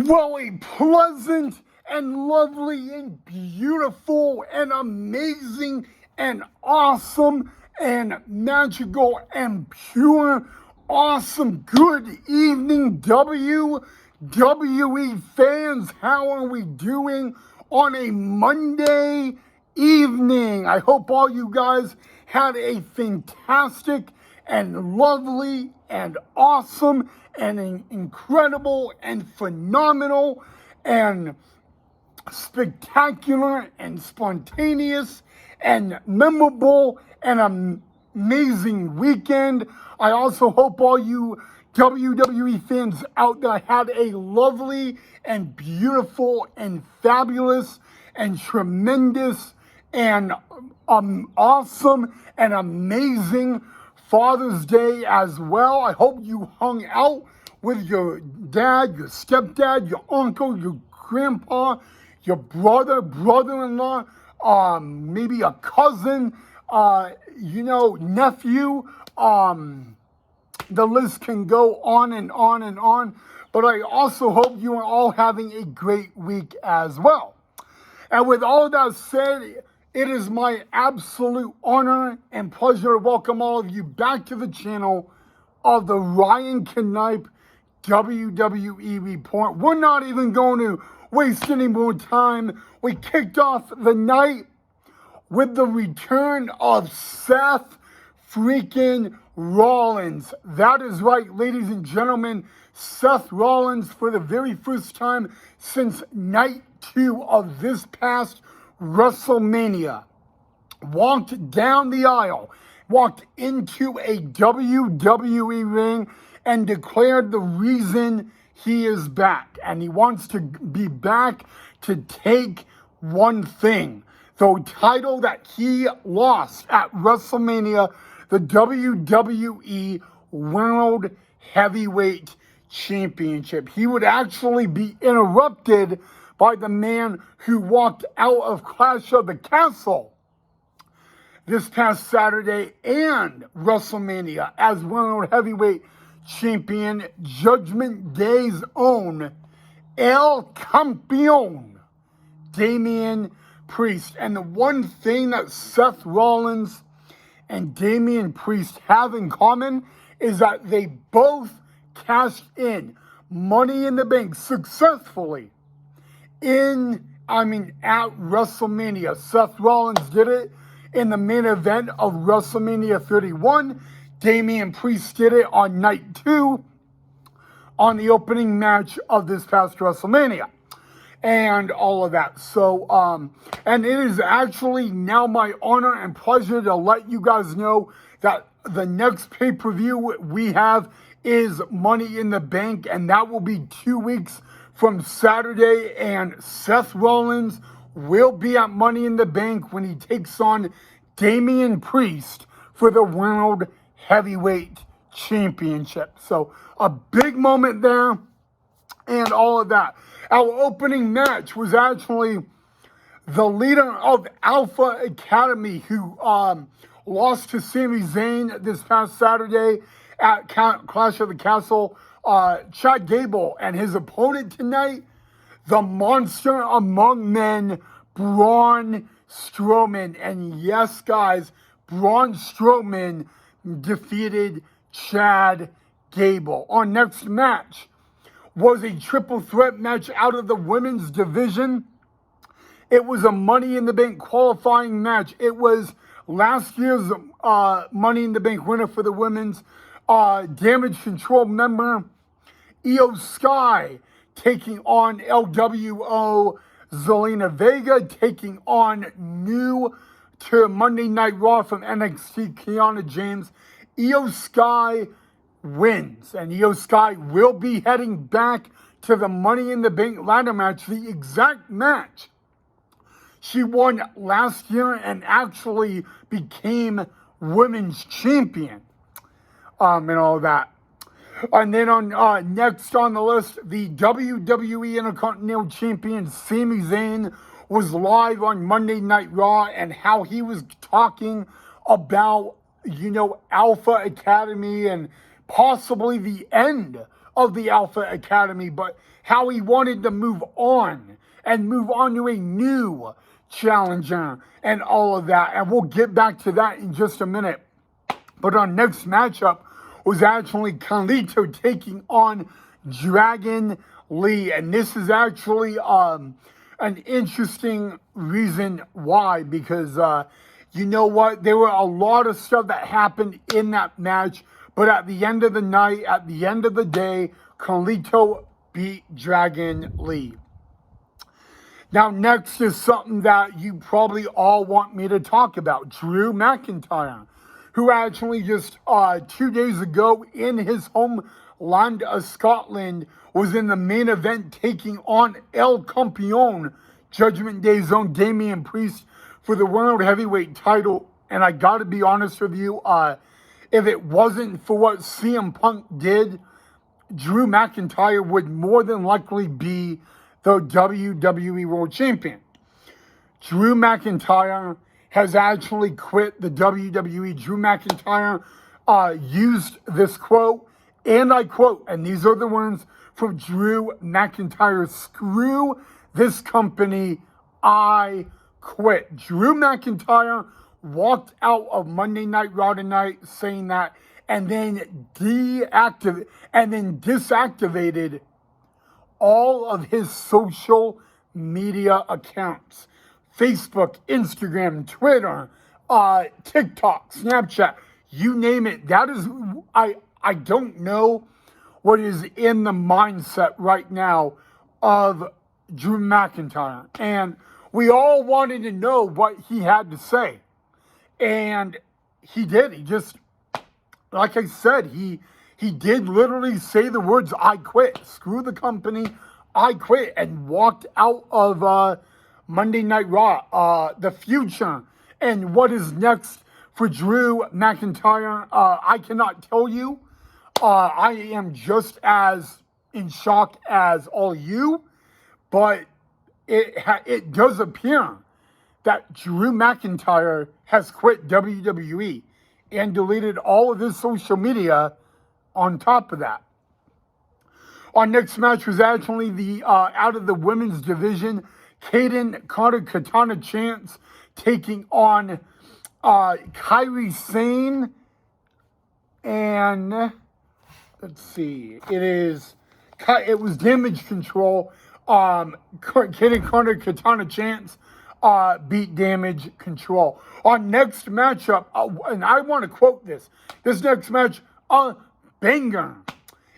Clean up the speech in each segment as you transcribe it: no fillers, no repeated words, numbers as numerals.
Well, a pleasant and lovely and beautiful and amazing and awesome and magical and pure, awesome good evening, WWE fans. How are we doing on a Monday evening? I hope all you guys had a fantastic and lovely and awesome and incredible and phenomenal and spectacular and spontaneous and memorable and amazing weekend. I also hope all you WWE fans out there had a lovely and beautiful and fabulous and tremendous and awesome and amazing Father's Day as well. I hope you hung out with your dad, your stepdad, your uncle, your grandpa, your brother, brother-in-law, maybe a cousin, nephew. The list can go on and on and on. But I also hope you are all having a great week as well. And with all that said, it is my absolute honor and pleasure to welcome all of you back to the channel of the Ryan Knipe WWE Report. We're not even going to waste any more time. We kicked off the night with the return of Seth freaking Rollins. That is right, ladies and gentlemen. Seth Rollins, for the very first time since night 2 of this past WrestleMania, walked down the aisle, walked into a WWE ring, and declared the reason he is back. And he wants to be back to take one thing: the title that he lost at WrestleMania, the WWE World Heavyweight Championship. He would actually be interrupted by the man who walked out of Clash of the Castle this past Saturday and WrestleMania as World Heavyweight Champion, Judgment Day's own El Campeón, Damian Priest. And the one thing that Seth Rollins and Damian Priest have in common is that they both cashed in Money in the Bank successfully at WrestleMania. Seth Rollins did it in the main event of WrestleMania 31. Damian Priest did it on night 2 on the opening match of this past WrestleMania and all of that. So, and it is actually now my honor and pleasure to let you guys know that the next pay-per-view we have is Money in the Bank, and that will be 2 weeks from Saturday, and Seth Rollins will be at Money in the Bank when he takes on Damian Priest for the World Heavyweight Championship. So a big moment there and all of that. Our opening match was actually the leader of Alpha Academy, who lost to Sami Zayn this past Saturday at Clash of the Castle, Chad Gable, and his opponent tonight, the monster among men, Braun Strowman. And yes, guys, Braun Strowman defeated Chad Gable. Our next match was a triple threat match out of the women's division. It was a Money in the Bank qualifying match. It was last year's Money in the Bank winner for the women's Damage Control member Io Sky taking on LWO Zelina Vega, taking on new to Monday Night Raw from NXT Kiana James. Io Sky wins, and Io Sky will be heading back to the Money in the Bank ladder match, the exact match she won last year and actually became women's champion, and all that. And then on next on the list, the WWE Intercontinental Champion Sami Zayn was live on Monday Night Raw, and how he was talking about, Alpha Academy and possibly the end of the Alpha Academy, but how he wanted to move on and move on to a new challenger and all of that. And we'll get back to that in just a minute. But our next matchup was actually Carlito taking on Dragon Lee. And this is actually an interesting reason why, because you know what? There were a lot of stuff that happened in that match, but at the end of the night, at the end of the day, Carlito beat Dragon Lee. Now, next is something that you probably all want me to talk about. Drew McIntyre, who actually just 2 days ago in his homeland of Scotland was in the main event taking on El Campeón, Judgment Day's own Damian Priest, for the World Heavyweight title. And I gotta be honest with you, if it wasn't for what CM Punk did, Drew McIntyre would more than likely be the WWE World Champion. Drew McIntyre has actually quit the WWE. Drew McIntyre used this quote, and I quote, and these are the words from Drew McIntyre: "Screw this company, I quit." Drew McIntyre walked out of Monday Night Raw tonight saying that, and then disactivated all of his social media accounts. Facebook, Instagram, Twitter, TikTok, Snapchat, you name it. That is, I don't know what is in the mindset right now of Drew McIntyre. And we all wanted to know what he had to say. And he did. He just, like I said, he did literally say the words, "I quit. Screw the company. I quit," and walked out of Monday Night Raw. The future and what is next for Drew McIntyre, I cannot tell you. I am just as in shock as all you, but it does appear that Drew McIntyre has quit WWE and deleted all of his social media on top of that. Our next match was actually the out of the women's division, Kaden Carter Katana Chance taking on Kairi Sane, and let's see, it was Damage Control. Kaden Carter Katana Chance beat Damage Control. Our next matchup, and I want to quote this next match, banger.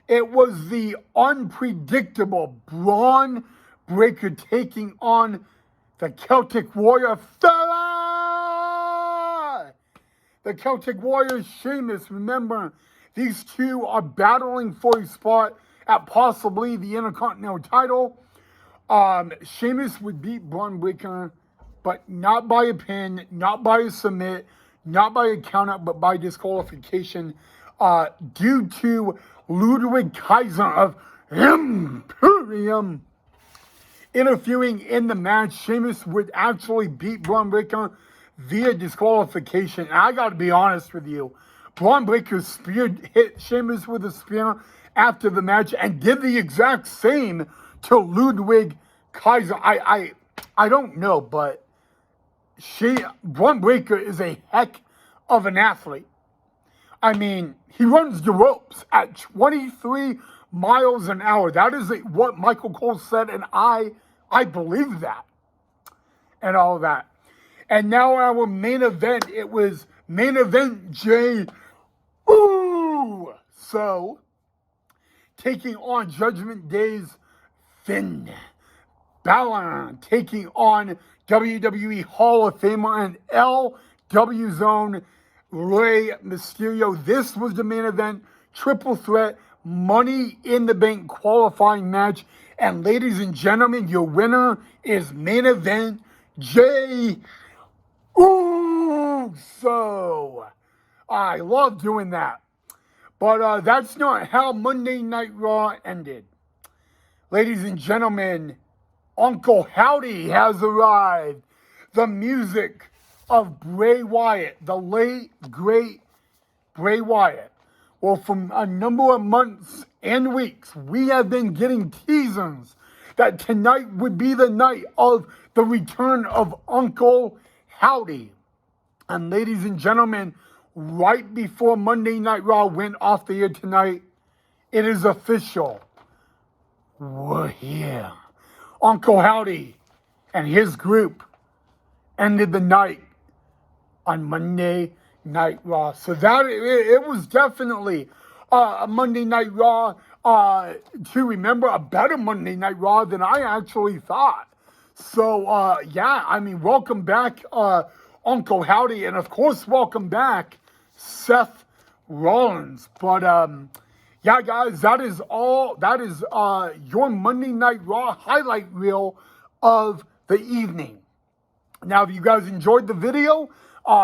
It was the unpredictable Braun Breaker taking on the Celtic Warrior fella. The Celtic Warrior, Sheamus. Remember, these two are battling for a spot at possibly the Intercontinental title. Sheamus would beat Braun Breaker, but not by a pin, not by a submit, not by a countout, but by disqualification, due to Ludwig Kaiser of Imperium interfering in the match. Sheamus would actually beat Braun Breaker via disqualification. And I got to be honest with you, Braun Breaker hit Sheamus with a spear after the match and did the exact same to Ludwig Kaiser. I don't know, but Braun Breaker is a heck of an athlete. I mean, he runs the ropes at 23 miles an hour. That is what Michael Cole said, and I believe that and all of that. And now our main event, it was main event Jay Uso taking on Judgment Day's Finn Balor, taking on WWE Hall of Famer and LW Zone Rey Mysterio. This was the main event, triple threat, Money in the Bank qualifying match. And ladies and gentlemen, your winner is main event Jay Uso. I love doing that. But that's not how Monday Night Raw ended. Ladies and gentlemen, Uncle Howdy has arrived. The music of Bray Wyatt, the late, great Bray Wyatt, Well, from a number of months and weeks, we have been getting teasers that tonight would be the night of the return of Uncle Howdy. And ladies and gentlemen, right before Monday Night Raw went off the air tonight, it is official. We're here. Uncle Howdy and his group ended the night on Monday Night Raw. So that it was definitely a Monday Night Raw to remember, a better Monday Night Raw than I actually thought. So yeah, I mean, welcome back, Uncle Howdy, and of course, welcome back, Seth Rollins. But yeah, guys, that is all. That is your Monday Night Raw highlight reel of the evening. Now, if you guys enjoyed the video,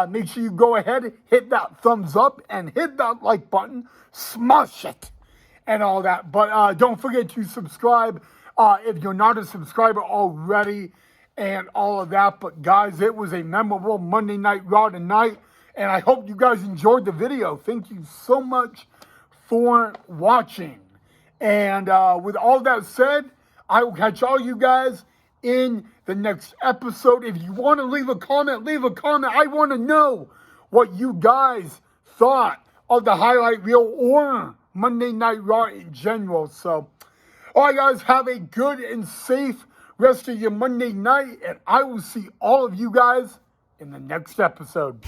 make sure you go ahead, hit that thumbs up, and hit that like button, smash it, and all that. But don't forget to subscribe if you're not a subscriber already, and all of that. But guys, it was a memorable Monday Night Raw tonight, and I hope you guys enjoyed the video. Thank you so much for watching. And with all that said, I will catch all you guys in the next episode. If you want to leave a comment, leave a comment. I want to know what you guys thought of the highlight reel or Monday Night Raw in general. So, all right, guys, have a good and safe rest of your Monday night, and I will see all of you guys in the next episode.